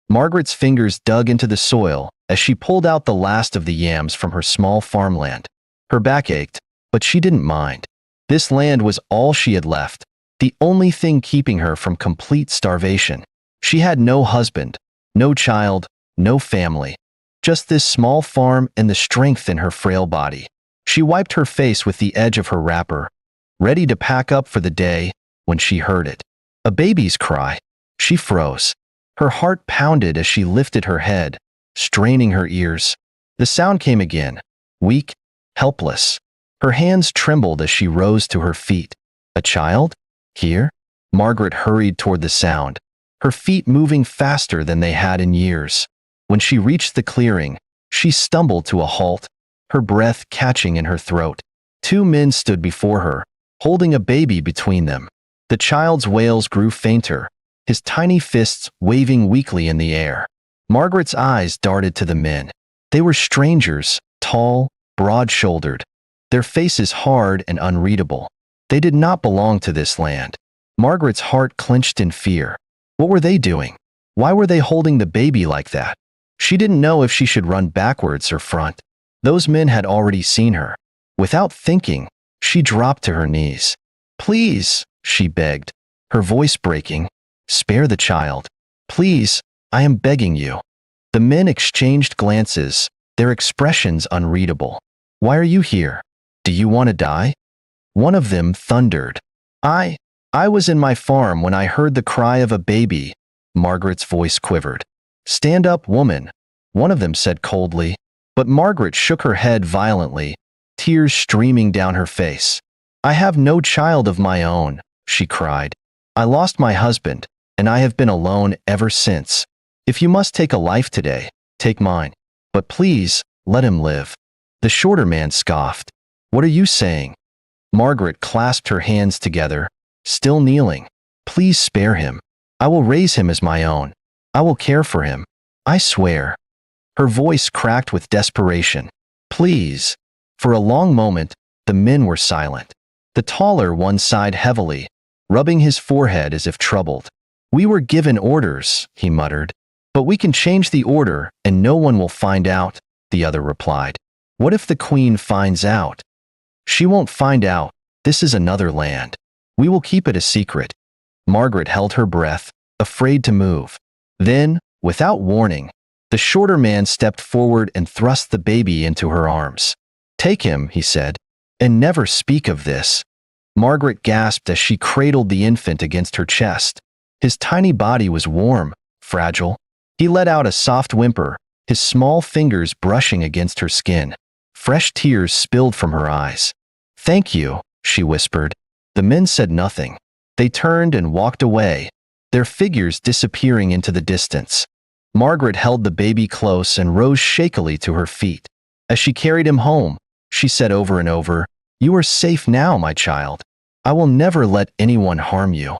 Margaret's fingers dug into the soil as she pulled out the last of the yams from her small farmland. Her back ached, but she didn't mind. This land was all she had left, the only thing keeping her from complete starvation. She had no husband, no child, no family. Just this small farm and the strength in her frail body. She wiped her face with the edge of her wrapper, ready to pack up for the day, when she heard it. A baby's cry. She froze. Her heart pounded as she lifted her head, straining her ears. The sound came again, weak, helpless. Her hands trembled as she rose to her feet. A child? Here? Margaret hurried toward the sound, her feet moving faster than they had in years. When she reached the clearing, she stumbled to a halt, her breath catching in her throat. Two men stood before her, holding a baby between them. The child's wails grew fainter, his tiny fists waving weakly in the air. Margaret's eyes darted to the men. They were strangers, tall, broad-shouldered, their faces hard and unreadable. They did not belong to this land. Margaret's heart clenched in fear. What were they doing? Why were they holding the baby like that? She didn't know if she should run backwards or front. Those men had already seen her. Without thinking, she dropped to her knees. "Please," she begged, her voice breaking. "Spare the child. Please, I am begging you." The men exchanged glances, their expressions unreadable. "Why are you here? Do you want to die?" One of them thundered. I was in my farm when I heard the cry of a baby." Margaret's voice quivered. "Stand up, woman," one of them said coldly. But Margaret shook her head violently, tears streaming down her face. "I have no child of my own," she cried. "I lost my husband, and I have been alone ever since. If you must take a life today, take mine. But please, let him live." The shorter man scoffed. "What are you saying?" Margaret clasped her hands together, still kneeling. "Please spare him. I will raise him as my own. I will care for him. I swear." Her voice cracked with desperation. "Please." For a long moment, the men were silent. The taller one sighed heavily, rubbing his forehead as if troubled. "We were given orders," he muttered. "But we can change the order and no one will find out," the other replied. "What if the queen finds out?" "She won't find out. This is another land. We will keep it a secret." Margaret held her breath, afraid to move. Then, without warning, the shorter man stepped forward and thrust the baby into her arms. "Take him," he said, "and never speak of this." Margaret gasped as she cradled the infant against her chest. His tiny body was warm, fragile. He let out a soft whimper, his small fingers brushing against her skin. Fresh tears spilled from her eyes. "Thank you," she whispered. The men said nothing. They turned and walked away, their figures disappearing into the distance. Margaret held the baby close and rose shakily to her feet. As she carried him home, she said over and over, "You are safe now, my child. I will never let anyone harm you."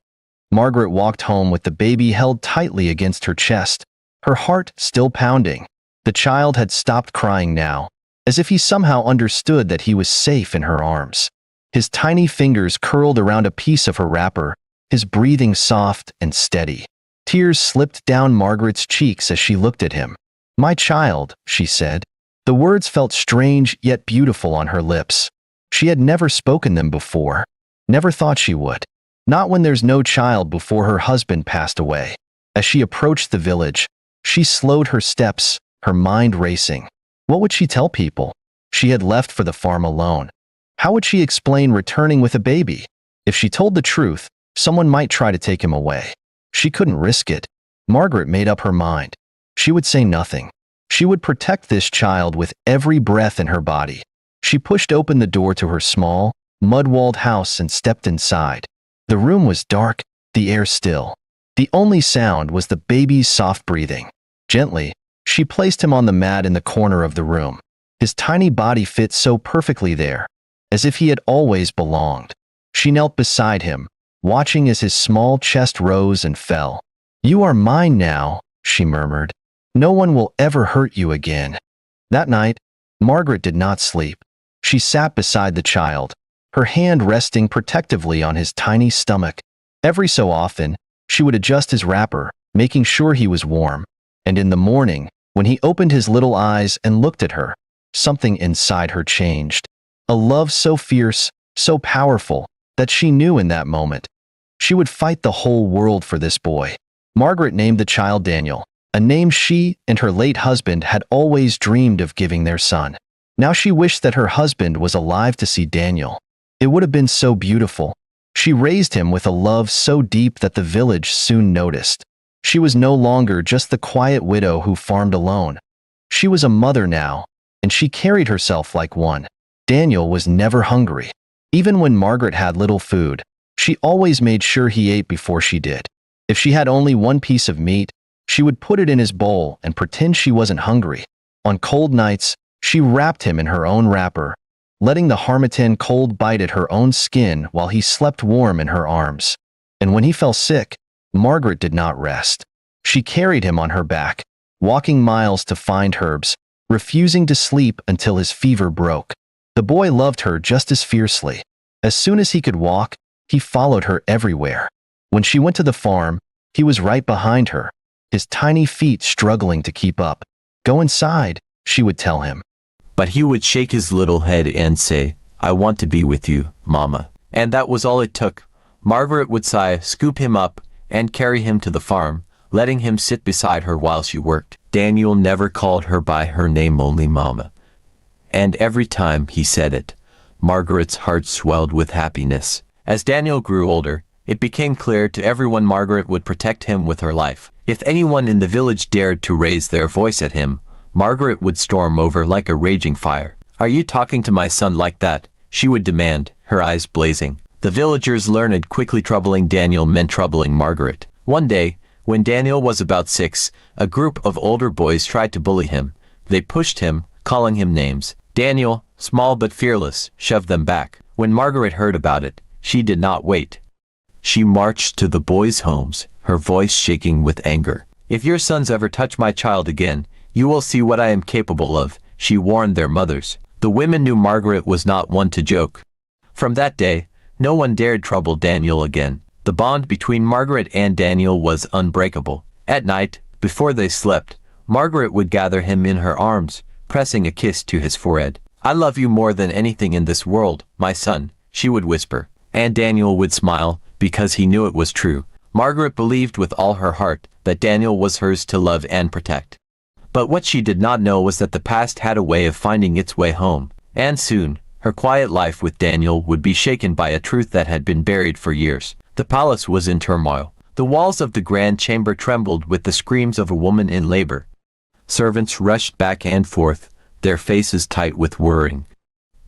Margaret walked home with the baby held tightly against her chest, her heart still pounding. The child had stopped crying now, as if he somehow understood that he was safe in her arms. His tiny fingers curled around a piece of her wrapper, his breathing soft and steady. Tears slipped down Margaret's cheeks as she looked at him. "My child," she said. The words felt strange yet beautiful on her lips. She had never spoken them before, never thought she would. Not when there's no child before her husband passed away. As she approached the village, she slowed her steps, her mind racing. What would she tell people? She had left for the farm alone. How would she explain returning with a baby? If she told the truth, someone might try to take him away. She couldn't risk it. Margaret made up her mind. She would say nothing. She would protect this child with every breath in her body. She pushed open the door to her small, mud-walled house and stepped inside. The room was dark, the air still. The only sound was the baby's soft breathing. Gently, she placed him on the mat in the corner of the room. His tiny body fit so perfectly there, as if he had always belonged. She knelt beside him, watching as his small chest rose and fell. "You are mine now," she murmured. "No one will ever hurt you again." That night, Margaret did not sleep. She sat beside the child, her hand resting protectively on his tiny stomach. Every so often, she would adjust his wrapper, making sure he was warm. And in the morning, when he opened his little eyes and looked at her, something inside her changed. A love so fierce, so powerful, that she knew in that moment she would fight the whole world for this boy. Margaret named the child Daniel, a name she and her late husband had always dreamed of giving their son. Now she wished that her husband was alive to see Daniel. It would have been so beautiful. She raised him with a love so deep that the village soon noticed. She was no longer just the quiet widow who farmed alone. She was a mother now, and she carried herself like one. Daniel was never hungry. Even when Margaret had little food, she always made sure he ate before she did. If she had only one piece of meat, she would put it in his bowl and pretend she wasn't hungry. On cold nights, she wrapped him in her own wrapper, letting the harmattan cold bite at her own skin while he slept warm in her arms. And when he fell sick, Margaret did not rest. She carried him on her back, walking miles to find herbs, refusing to sleep until his fever broke. The boy loved her just as fiercely. As soon as he could walk, he followed her everywhere. When she went to the farm, he was right behind her, his tiny feet struggling to keep up. "Go inside," she would tell him. But he would shake his little head and say, "I want to be with you, Mama." And that was all it took. Margaret would sigh, scoop him up, and carry him to the farm, letting him sit beside her while she worked. Daniel never called her by her name, only Mama. And every time he said it, Margaret's heart swelled with happiness. As Daniel grew older, it became clear to everyone Margaret would protect him with her life. If anyone in the village dared to raise their voice at him, Margaret would storm over like a raging fire. "Are you talking to my son like that?" she would demand, her eyes blazing. The villagers learned quickly troubling Daniel meant troubling Margaret. One day, when Daniel was about 6, a group of older boys tried to bully him. They pushed him, calling him names. Daniel, small but fearless, shoved them back. When Margaret heard about it, she did not wait. She marched to the boys' homes, her voice shaking with anger. "If your sons ever touch my child again, you will see what I am capable of," she warned their mothers. The women knew Margaret was not one to joke. From that day, no one dared trouble Daniel again. The bond between Margaret and Daniel was unbreakable. At night, before they slept, Margaret would gather him in her arms, pressing a kiss to his forehead. "I love you more than anything in this world, my son," she would whisper. And Daniel would smile, because he knew it was true. Margaret believed with all her heart that Daniel was hers to love and protect. But what she did not know was that the past had a way of finding its way home. And soon, her quiet life with Daniel would be shaken by a truth that had been buried for years. The palace was in turmoil. The walls of the grand chamber trembled with the screams of a woman in labor. Servants rushed back and forth, their faces tight with worrying.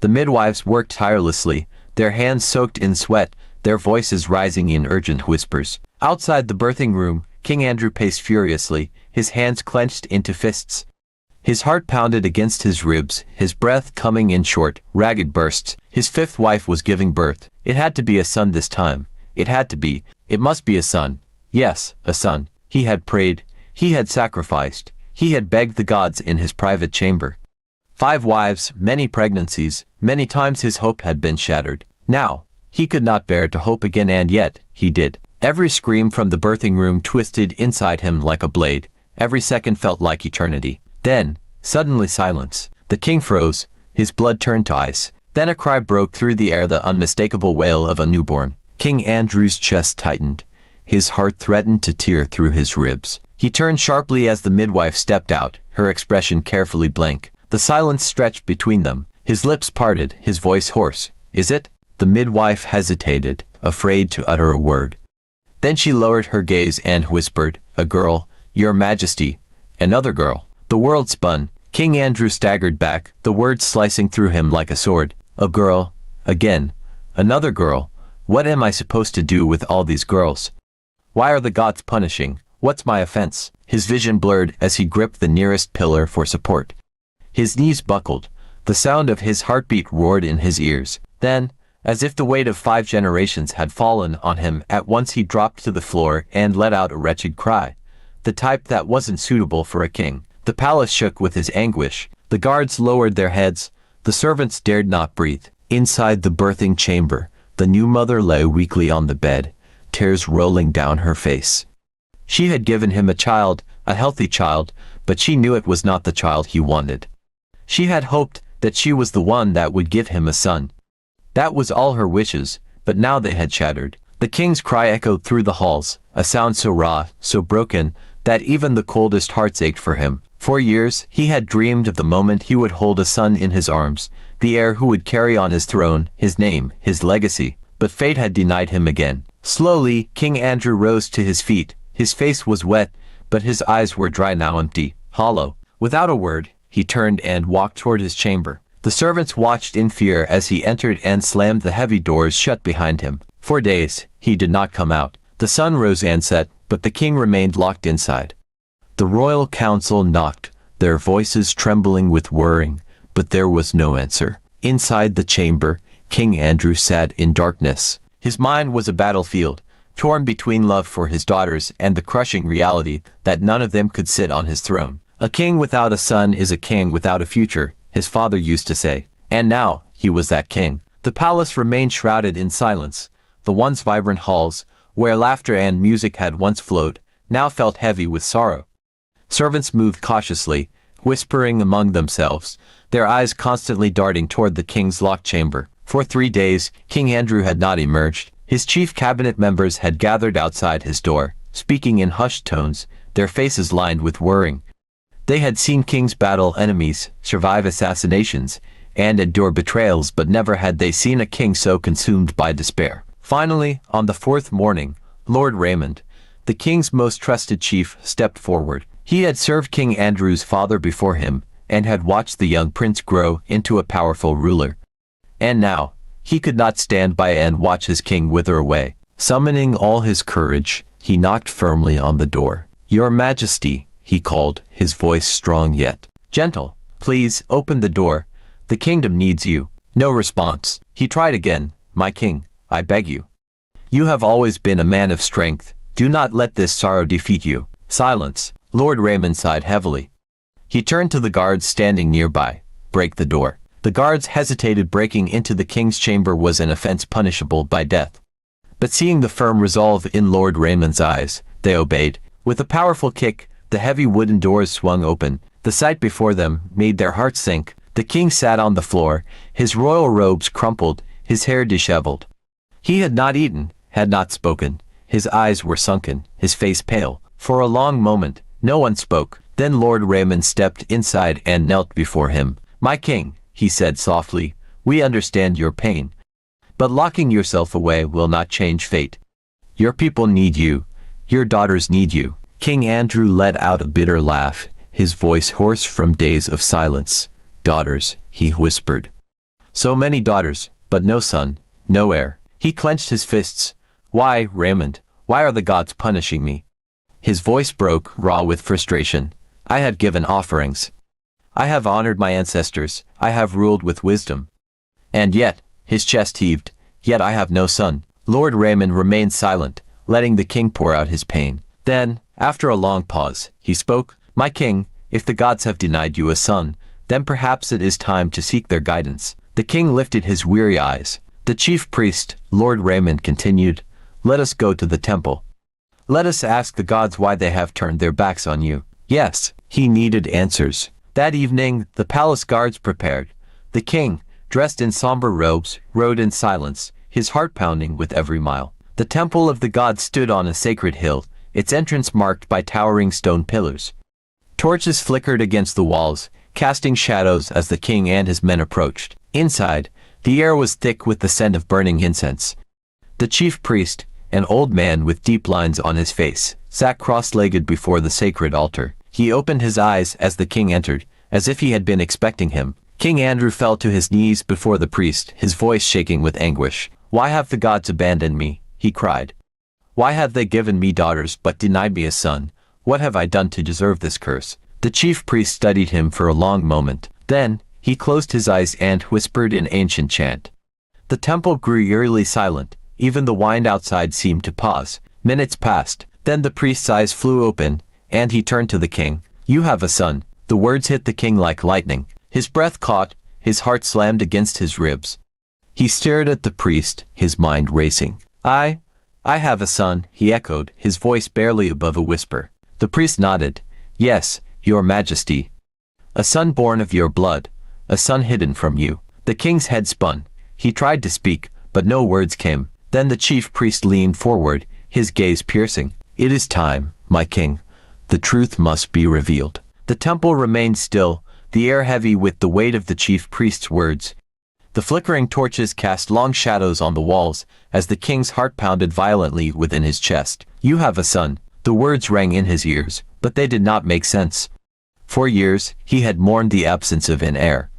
The midwives worked tirelessly, their hands soaked in sweat, their voices rising in urgent whispers. Outside the birthing room, King Andrew paced furiously, his hands clenched into fists. His heart pounded against his ribs, his breath coming in short, ragged bursts. His fifth wife was giving birth. It had to be a son this time. It had to be. It must be a son. Yes, a son. He had prayed. He had sacrificed. He had begged the gods in his private chamber. 5 wives, many pregnancies, many times his hope had been shattered. Now, he could not bear to hope again, and yet, he did. Every scream from the birthing room twisted inside him like a blade. Every second felt like eternity. Then, suddenly silence. The king froze, his blood turned to ice. Then a cry broke through the air, the unmistakable wail of a newborn. King Andrew's chest tightened. His heart threatened to tear through his ribs. He turned sharply as the midwife stepped out, her expression carefully blank. The silence stretched between them. His lips parted, his voice hoarse. "Is it?" The midwife hesitated, afraid to utter a word. Then she lowered her gaze and whispered, "A girl, your majesty." "Another girl." The world spun. King Andrew staggered back, the words slicing through him like a sword. "A girl. Again. Another girl. What am I supposed to do with all these girls? Why are the gods punishing? What's my offense?" His vision blurred as he gripped the nearest pillar for support. His knees buckled. The sound of his heartbeat roared in his ears. Then, as if the weight of 5 generations had fallen on him, at once he dropped to the floor and let out a wretched cry. The type that wasn't suitable for a king. The palace shook with his anguish. The guards lowered their heads. The servants dared not breathe. Inside the birthing chamber, the new mother lay weakly on the bed, tears rolling down her face. She had given him a child, a healthy child, but she knew it was not the child he wanted. She had hoped that she was the one that would give him a son. That was all her wishes, but now they had shattered. The king's cry echoed through the halls, a sound so raw, so broken, that even the coldest hearts ached for him. For years, he had dreamed of the moment he would hold a son in his arms, the heir who would carry on his throne, his name, his legacy. But fate had denied him again. Slowly, King Andrew rose to his feet. His face was wet, but his eyes were dry now, empty, hollow. Without a word, he turned and walked toward his chamber. The servants watched in fear as he entered and slammed the heavy doors shut behind him. For days, he did not come out. The sun rose and set, but the king remained locked inside. The royal council knocked, their voices trembling with worrying, but there was no answer. Inside the chamber, King Andrew sat in darkness. His mind was a battlefield, torn between love for his daughters and the crushing reality that none of them could sit on his throne. A king without a son is a king without a future, his father used to say. And now, he was that king. The palace remained shrouded in silence. The once vibrant halls, where laughter and music had once flowed, now felt heavy with sorrow. Servants moved cautiously, whispering among themselves, their eyes constantly darting toward the king's locked chamber. For 3 days, King Andrew had not emerged. His chief cabinet members had gathered outside his door, speaking in hushed tones, their faces lined with worrying. They had seen kings battle enemies, survive assassinations, and endure betrayals, but never had they seen a king so consumed by despair. Finally, on the 4th morning, Lord Raymond, the king's most trusted chief, stepped forward. He had served King Andrew's father before him, and had watched the young prince grow into a powerful ruler. And now, he could not stand by and watch his king wither away. Summoning all his courage, he knocked firmly on the door. "Your Majesty," he called, his voice strong yet gentle. "Please, open the door. The kingdom needs you." No response. He tried again. "My king, I beg you. You have always been a man of strength. Do not let this sorrow defeat you." Silence. Lord Raymond sighed heavily. He turned to the guards standing nearby. "Break the door." The guards hesitated. Breaking into the king's chamber was an offense punishable by death. But seeing the firm resolve in Lord Raymond's eyes, they obeyed. With a powerful kick, the heavy wooden doors swung open. The sight before them made their hearts sink. The king sat on the floor, his royal robes crumpled, his hair disheveled. He had not eaten, had not spoken. His eyes were sunken, his face pale. For a long moment, no one spoke. Then Lord Raymond stepped inside and knelt before him. "My king," he said softly, "we understand your pain. But locking yourself away will not change fate. Your people need you. Your daughters need you." King Andrew let out a bitter laugh, his voice hoarse from days of silence. "Daughters," he whispered. "So many daughters, but no son, no heir." He clenched his fists. "Why, Raymond, why are the gods punishing me?" His voice broke, raw with frustration. "I had given offerings. I have honored my ancestors. I have ruled with wisdom. And yet," his chest heaved, "yet I have no son." Lord Raymond remained silent, letting the king pour out his pain. Then, after a long pause, he spoke. "My king, if the gods have denied you a son, then perhaps it is time to seek their guidance." The king lifted his weary eyes. "The chief priest," Lord Raymond continued, "let us go to the temple. Let us ask the gods why they have turned their backs on you." Yes, he needed answers. That evening, the palace guards prepared. The king, dressed in somber robes, rode in silence, his heart pounding with every mile. The temple of the gods stood on a sacred hill, its entrance marked by towering stone pillars. Torches flickered against the walls, casting shadows as the king and his men approached. Inside, the air was thick with the scent of burning incense. The chief priest, an old man with deep lines on his face, sat cross-legged before the sacred altar. He opened his eyes as the king entered, as if he had been expecting him. King Andrew fell to his knees before the priest, his voice shaking with anguish. "Why have the gods abandoned me?" he cried. "Why have they given me daughters but denied me a son? What have I done to deserve this curse?" The chief priest studied him for a long moment. Then, he closed his eyes and whispered an ancient chant. The temple grew eerily silent. Even the wind outside seemed to pause. Minutes passed. Then the priest's eyes flew open, and he turned to the king. "You have a son." The words hit the king like lightning. His breath caught, his heart slammed against his ribs. He stared at the priest, his mind racing. I have a son," he echoed, his voice barely above a whisper. The priest nodded, Yes, your majesty. A son born of your blood, a son hidden from you. The king's head spun. He tried to speak, but no words came. Then the chief priest leaned forward, his gaze piercing. It is time, my king. The truth must be revealed. The temple remained still, the air heavy with the weight of the chief priest's words. The flickering torches cast long shadows on the walls, as the king's heart pounded violently within his chest. You have a son. The words rang in his ears, but they did not make sense. For years, he had mourned the absence of an heir.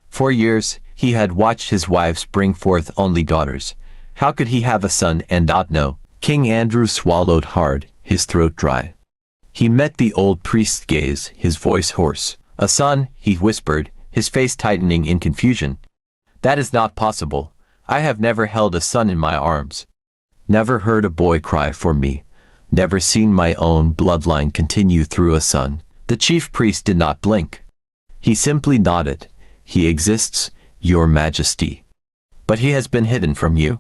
For years, he had watched his wives bring forth only daughters. How could he have a son and not know? King Andrew swallowed hard, his throat dry. He met the old priest's gaze, his voice hoarse. A son, he whispered, his face tightening in confusion. That is not possible. I have never held a son in my arms. Never heard a boy cry for me. Never seen my own bloodline continue through a son. The chief priest did not blink. He simply nodded. He exists, your majesty. But he has been hidden from you.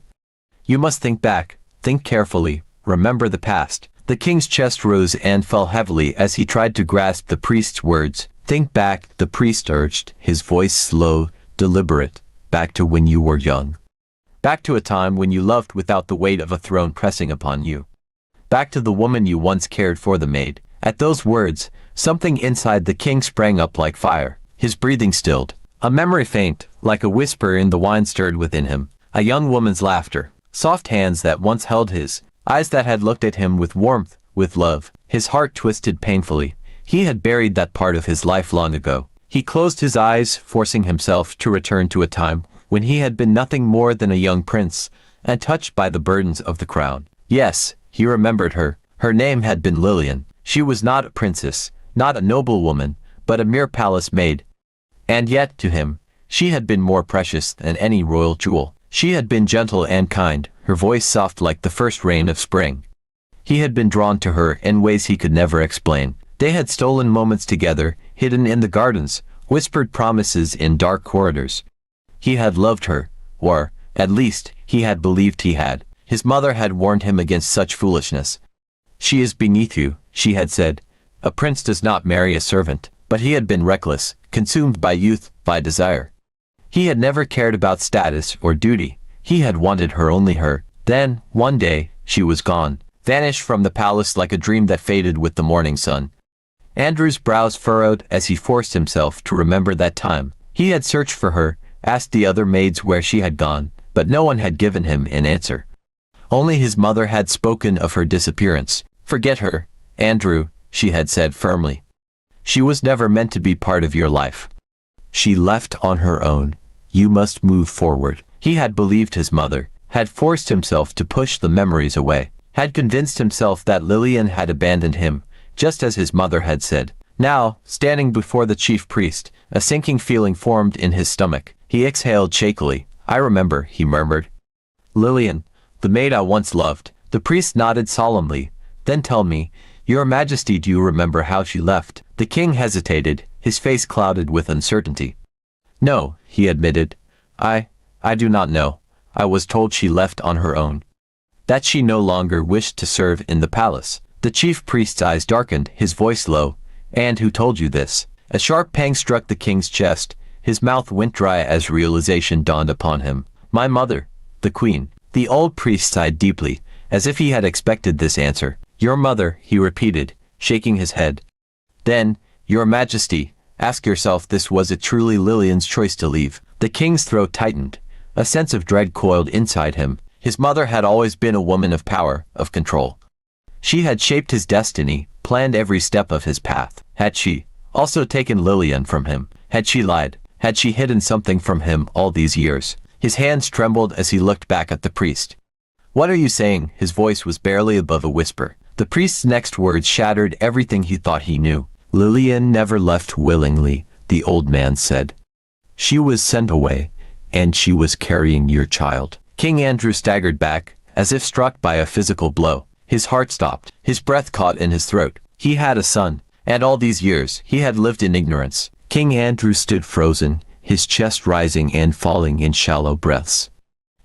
You must think back, think carefully, remember the past. The king's chest rose and fell heavily as he tried to grasp the priest's words. Think back, the priest urged, his voice slow, deliberate, back to when you were young. Back to a time when you loved without the weight of a throne pressing upon you. Back to the woman you once cared for, the maid. At those words, something inside the king sprang up like fire. His breathing stilled. A memory faint, like a whisper in the wine stirred within him. A young woman's laughter. Soft hands that once held his. Eyes that had looked at him with warmth, with love. His heart twisted painfully. He had buried that part of his life long ago. He closed his eyes, forcing himself to return to a time when he had been nothing more than a young prince, untouched by the burdens of the crown. Yes, he remembered her. Her name had been Lillian. She was not a princess, not a noblewoman, but a mere palace maid. And yet, to him, she had been more precious than any royal jewel. She had been gentle and kind, her voice soft like the first rain of spring. He had been drawn to her in ways he could never explain. They had stolen moments together, hidden in the gardens, whispered promises in dark corridors. He had loved her, or, at least, he had believed he had. His mother had warned him against such foolishness. She is beneath you, she had said. A prince does not marry a servant. But he had been reckless, consumed by youth, by desire. He had never cared about status or duty. He had wanted her, only her. Then, one day, she was gone, vanished from the palace like a dream that faded with the morning sun. Andrew's brows furrowed as he forced himself to remember that time. He had searched for her, asked the other maids where she had gone, but no one had given him an answer. Only his mother had spoken of her disappearance. Forget her, Andrew, she had said firmly. She was never meant to be part of your life. She left on her own. You must move forward. He had believed his mother, had forced himself to push the memories away, had convinced himself that Lillian had abandoned him, just as his mother had said. Now, standing before the chief priest, a sinking feeling formed in his stomach. He exhaled shakily. I remember, he murmured. Lillian, the maid I once loved. The priest nodded solemnly. Then tell me, your majesty, do you remember how she left? The king hesitated, his face clouded with uncertainty. No, he admitted. I do not know. I was told she left on her own. That she no longer wished to serve in the palace. The chief priest's eyes darkened, his voice low. And who told you this? A sharp pang struck the king's chest. His mouth went dry as realization dawned upon him. My mother, the queen. The old priest sighed deeply, as if he had expected this answer. Your mother, he repeated, shaking his head. Then, your majesty, ask yourself this, was it truly Lillian's choice to leave? The king's throat tightened. A sense of dread coiled inside him. His mother had always been a woman of power, of control. She had shaped his destiny, planned every step of his path. Had she also taken Lillian from him? Had she lied? Had she hidden something from him all these years? His hands trembled as he looked back at the priest. What are you saying? His voice was barely above a whisper. The priest's next words shattered everything he thought he knew. Lillian never left willingly, the old man said. She was sent away, and she was carrying your child. King Andrew staggered back, as if struck by a physical blow. His heart stopped. His breath caught in his throat. He had a son, and all these years, he had lived in ignorance. King Andrew stood frozen, his chest rising and falling in shallow breaths.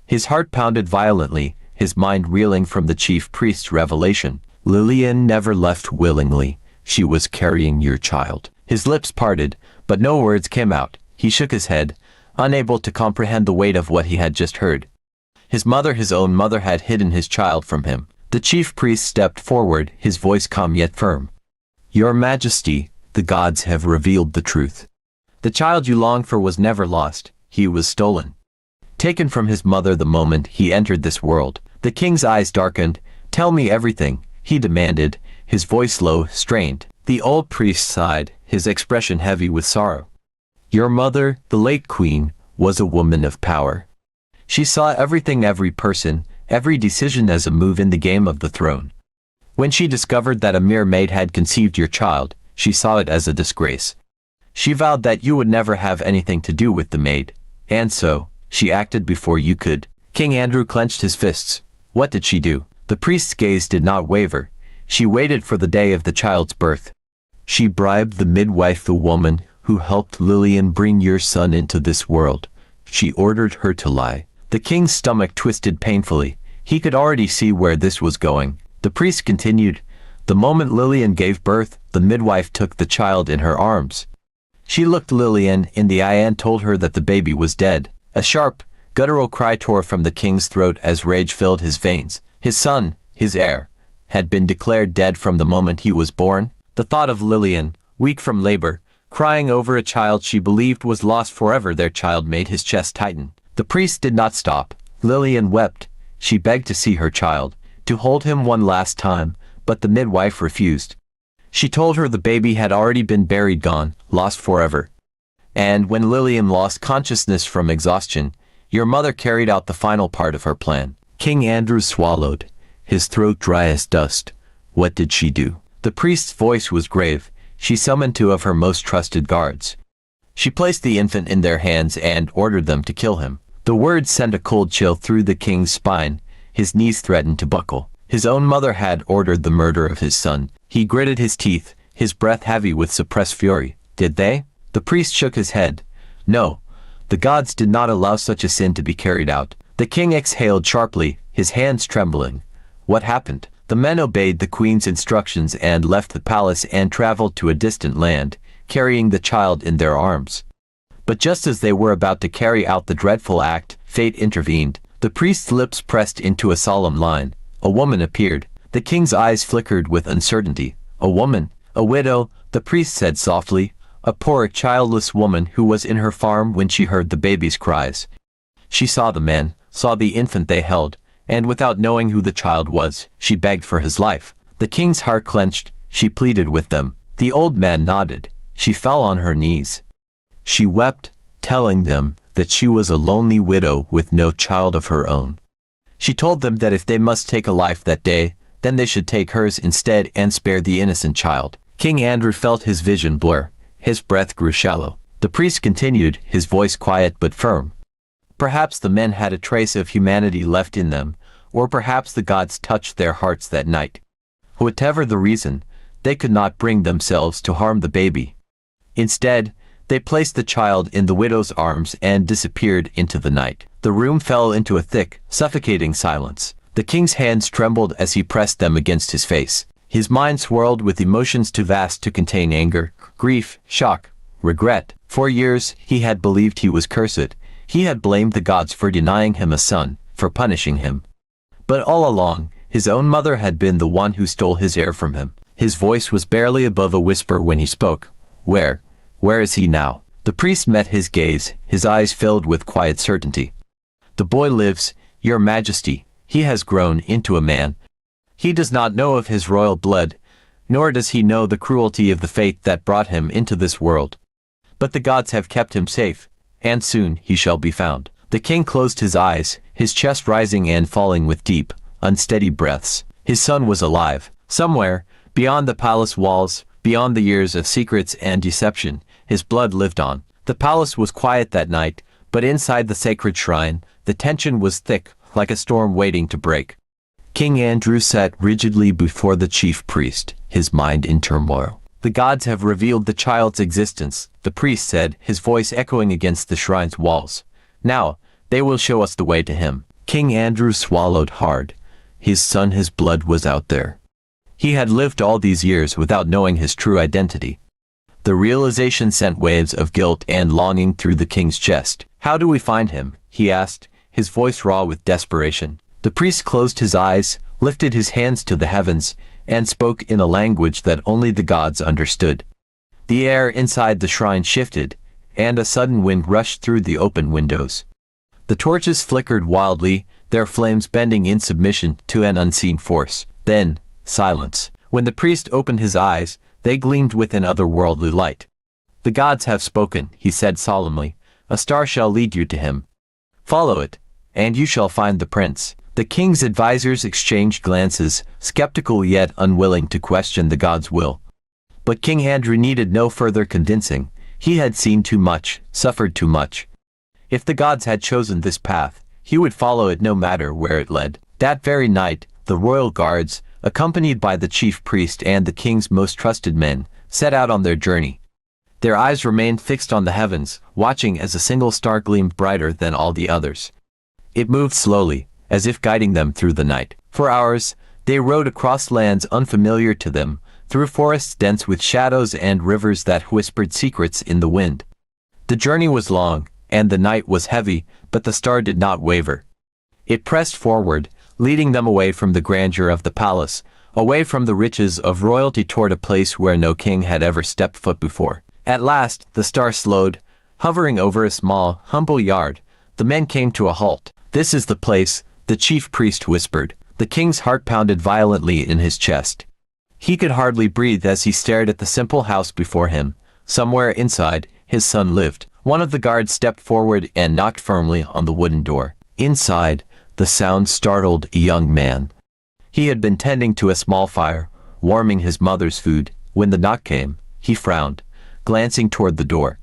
His heart pounded violently, his mind reeling from the chief priest's revelation. Lillian never left willingly, she was carrying your child. His lips parted, but no words came out. He shook his head, unable to comprehend the weight of what he had just heard. His own mother had hidden his child from him. The chief priest stepped forward, his voice calm yet firm. Your Majesty, the gods have revealed the truth. The child you longed for was never lost. He was stolen. Taken from his mother the moment he entered this world. The king's eyes darkened. Tell me everything, he demanded, his voice low, strained. The old priest sighed, his expression heavy with sorrow. Your mother, the late queen, was a woman of power. She saw everything, every person, every decision as a move in the game of the throne. When she discovered that a mere maid had conceived your child, she saw it as a disgrace. She vowed that you would never have anything to do with the maid, and so, she acted before you could. King Andrew clenched his fists. What did she do? The priest's gaze did not waver. She waited for the day of the child's birth. She bribed the midwife, the woman who helped Lillian bring your son into this world. She ordered her to lie. The king's stomach twisted painfully. He could already see where this was going. The priest continued. The moment Lillian gave birth, the midwife took the child in her arms. She looked Lillian in the eye and told her that the baby was dead. A sharp, guttural cry tore from the king's throat as rage filled his veins. His son, his heir, had been declared dead from the moment he was born. The thought of Lillian, weak from labor, crying over a child she believed was lost forever, their child, made his chest tighten. The priest did not stop. Lillian wept. She begged to see her child, to hold him one last time, but the midwife refused. She told her the baby had already been buried, gone, lost forever. And when Lillian lost consciousness from exhaustion, your mother carried out the final part of her plan. King Andrew swallowed, his throat dry as dust. What did she do? The priest's voice was grave. She summoned 2 of her most trusted guards. She placed the infant in their hands and ordered them to kill him. The words sent a cold chill through the king's spine. His knees threatened to buckle. His own mother had ordered the murder of his son. He gritted his teeth, his breath heavy with suppressed fury. Did they? The priest shook his head. No. The gods did not allow such a sin to be carried out. The king exhaled sharply, his hands trembling. What happened? The men obeyed the queen's instructions and left the palace and traveled to a distant land, carrying the child in their arms. But just as they were about to carry out the dreadful act, fate intervened. The priest's lips pressed into a solemn line. A woman appeared. The king's eyes flickered with uncertainty. A woman, a widow, the priest said softly, a poor, childless woman who was in her farm when she heard the baby's cries. She saw the men, saw the infant they held, and without knowing who the child was, she begged for his life. The king's heart clenched. She pleaded with them. The old man nodded. She fell on her knees. She wept, telling them that she was a lonely widow with no child of her own. She told them that if they must take a life that day, then they should take hers instead and spare the innocent child. King Andrew felt his vision blur. His breath grew shallow. The priest continued, his voice quiet but firm. Perhaps the men had a trace of humanity left in them, or perhaps the gods touched their hearts that night. Whatever the reason, they could not bring themselves to harm the baby. Instead, they placed the child in the widow's arms and disappeared into the night. The room fell into a thick, suffocating silence. The king's hands trembled as he pressed them against his face. His mind swirled with emotions too vast to contain anger, grief, shock, regret. For years, he had believed he was cursed. He had blamed the gods for denying him a son, for punishing him. But all along, his own mother had been the one who stole his heir from him. His voice was barely above a whisper when he spoke. Where is he now? The priest met his gaze, his eyes filled with quiet certainty. The boy lives, your majesty. He has grown into a man. He does not know of his royal blood, nor does he know the cruelty of the fate that brought him into this world. But the gods have kept him safe, and soon he shall be found. The king closed his eyes, his chest rising and falling with deep, unsteady breaths. His son was alive. Somewhere, beyond the palace walls, beyond the years of secrets and deception, his blood lived on. The palace was quiet that night, but inside the sacred shrine, the tension was thick, like a storm waiting to break. King Andrew sat rigidly before the chief priest, his mind in turmoil. The gods have revealed the child's existence, the priest said, his voice echoing against the shrine's walls. Now, they will show us the way to him. King Andrew swallowed hard. His son, his blood was out there. He had lived all these years without knowing his true identity. The realization sent waves of guilt and longing through the king's chest. "How do we find him?" he asked, his voice raw with desperation. The priest closed his eyes, lifted his hands to the heavens, and spoke in a language that only the gods understood. The air inside the shrine shifted, and a sudden wind rushed through the open windows. The torches flickered wildly, their flames bending in submission to an unseen force. Then, silence. When the priest opened his eyes, they gleamed with an otherworldly light. "The gods have spoken," he said solemnly. "A star shall lead you to him. Follow it, and you shall find the prince." The king's advisors exchanged glances, skeptical yet unwilling to question the god's will. But King Andrew needed no further convincing. He had seen too much, suffered too much. If the gods had chosen this path, he would follow it no matter where it led. That very night, the royal guards, accompanied by the chief priest and the king's most trusted men, set out on their journey. Their eyes remained fixed on the heavens, watching as a single star gleamed brighter than all the others. It moved slowly, as if guiding them through the night. For hours, they rode across lands unfamiliar to them, through forests dense with shadows and rivers that whispered secrets in the wind. The journey was long, and the night was heavy, but the star did not waver. It pressed forward, leading them away from the grandeur of the palace, away from the riches of royalty toward a place where no king had ever stepped foot before. At last, the star slowed, hovering over a small, humble yard. The men came to a halt. "This is the place," the chief priest whispered. The king's heart pounded violently in his chest. He could hardly breathe as he stared at the simple house before him. Somewhere inside, his son lived. One of the guards stepped forward and knocked firmly on the wooden door. Inside, the sound startled a young man. He had been tending to a small fire, warming his mother's food. When the knock came, he frowned, glancing toward the door.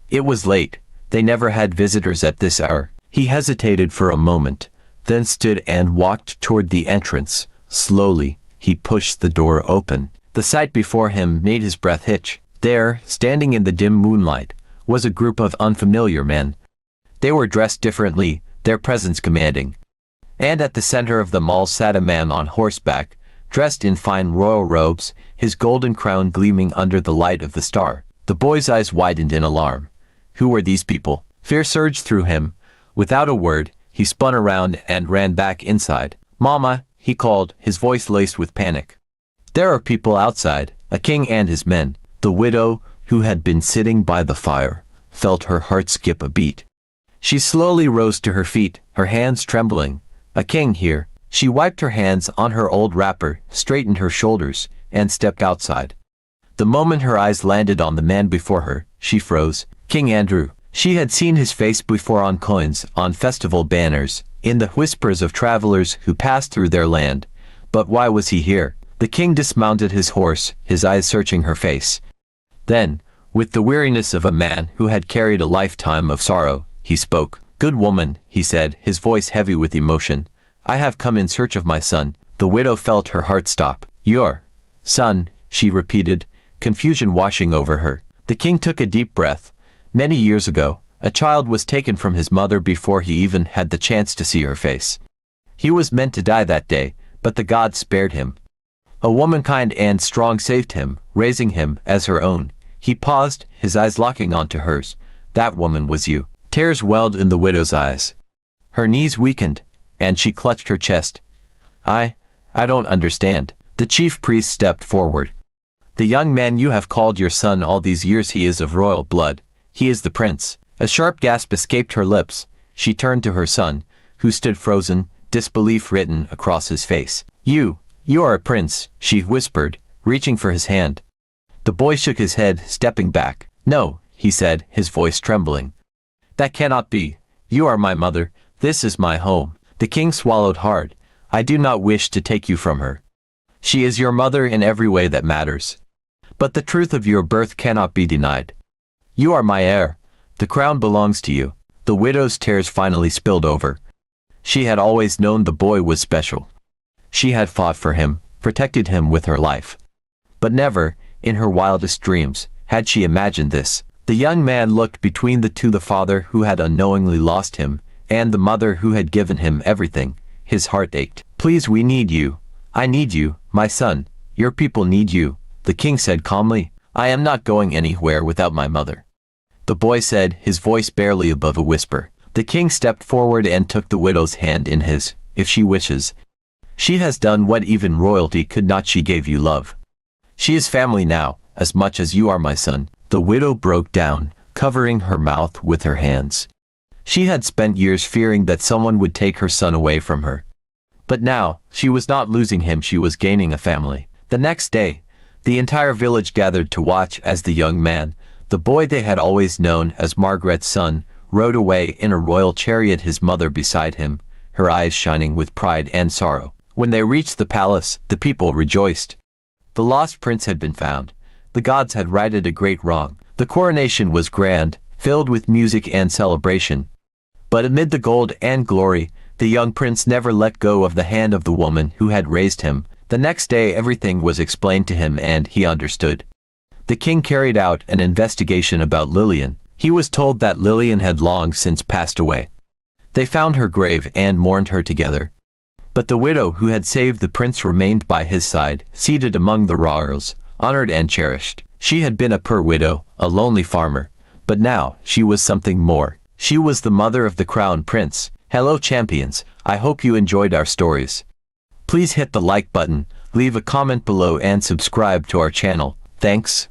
It was late. They never had visitors at this hour. He hesitated for a moment, then stood and walked toward the entrance. Slowly, he pushed the door open. The sight before him made his breath hitch. There, standing in the dim moonlight, was a group of unfamiliar men. They were dressed differently, their presence commanding. And at the center of them all sat a man on horseback, dressed in fine royal robes, his golden crown gleaming under the light of the star. The boy's eyes widened in alarm. Who were these people? Fear surged through him. Without a word, he spun around and ran back inside. "Mama," he called, his voice laced with panic. "There are people outside, a king and his men." The widow, who had been sitting by the fire, felt her heart skip a beat. She slowly rose to her feet, her hands trembling. "A king here." She wiped her hands on her old wrapper, straightened her shoulders, and stepped outside. The moment her eyes landed on the man before her, she froze. King Andrew. She had seen his face before on coins, on festival banners, in the whispers of travelers who passed through their land. But why was he here? The king dismounted his horse, his eyes searching her face. Then, with the weariness of a man who had carried a lifetime of sorrow, he spoke. "Good woman," he said, his voice heavy with emotion, "I have come in search of my son." The widow felt her heart stop. "Your son," she repeated, confusion washing over her. The king took a deep breath. Many years ago, a child was taken from his mother before he even had the chance to see her face. He was meant to die that day, but the gods spared him. A woman kind and strong saved him, raising him as her own. He paused, his eyes locking onto hers. "That woman was you." Tears welled in the widow's eyes. Her knees weakened, and she clutched her chest. I don't understand." The chief priest stepped forward. "The young man you have called your son all these years, he is of royal blood. He is the prince." A sharp gasp escaped her lips. She turned to her son, who stood frozen, disbelief written across his face. You are a prince," she whispered, reaching for his hand. The boy shook his head, stepping back. "No," he said, his voice trembling. "That cannot be. You are my mother. This is my home." The king swallowed hard. "I do not wish to take you from her. She is your mother in every way that matters. But the truth of your birth cannot be denied. You are my heir. The crown belongs to you." The widow's tears finally spilled over. She had always known the boy was special. She had fought for him, protected him with her life. But never, in her wildest dreams, had she imagined this. The young man looked between the two, the father who had unknowingly lost him, and the mother who had given him everything. His heart ached. "Please, we need you. I need you, my son," Your people need you, the king said calmly. I am not going anywhere without my mother. The boy said, his voice barely above a whisper. The king stepped forward and took the widow's hand in his. If she wishes. She has done what even royalty could not. She gave you love. She is family now, as much as you are my son. The widow broke down, covering her mouth with her hands. She had spent years fearing that someone would take her son away from her. But now, she was not losing him, she was gaining a family. The next day, the entire village gathered to watch as the young man, the boy they had always known as Margaret's son, rode away in a royal chariot, his mother beside him, her eyes shining with pride and sorrow. When they reached the palace, the people rejoiced. The lost prince had been found. The gods had righted a great wrong. The coronation was grand, filled with music and celebration. But amid the gold and glory, the young prince never let go of the hand of the woman who had raised him. The next day everything was explained to him and he understood. The king carried out an investigation about Lillian. He was told that Lillian had long since passed away. They found her grave and mourned her together. But the widow who had saved the prince remained by his side, seated among the laurels, honored and cherished. She had been a poor widow, a lonely farmer, but now she was something more. She was the mother of the crown prince. Hello champions, I hope you enjoyed our stories. Please hit the like button, leave a comment below and subscribe to our channel. Thanks.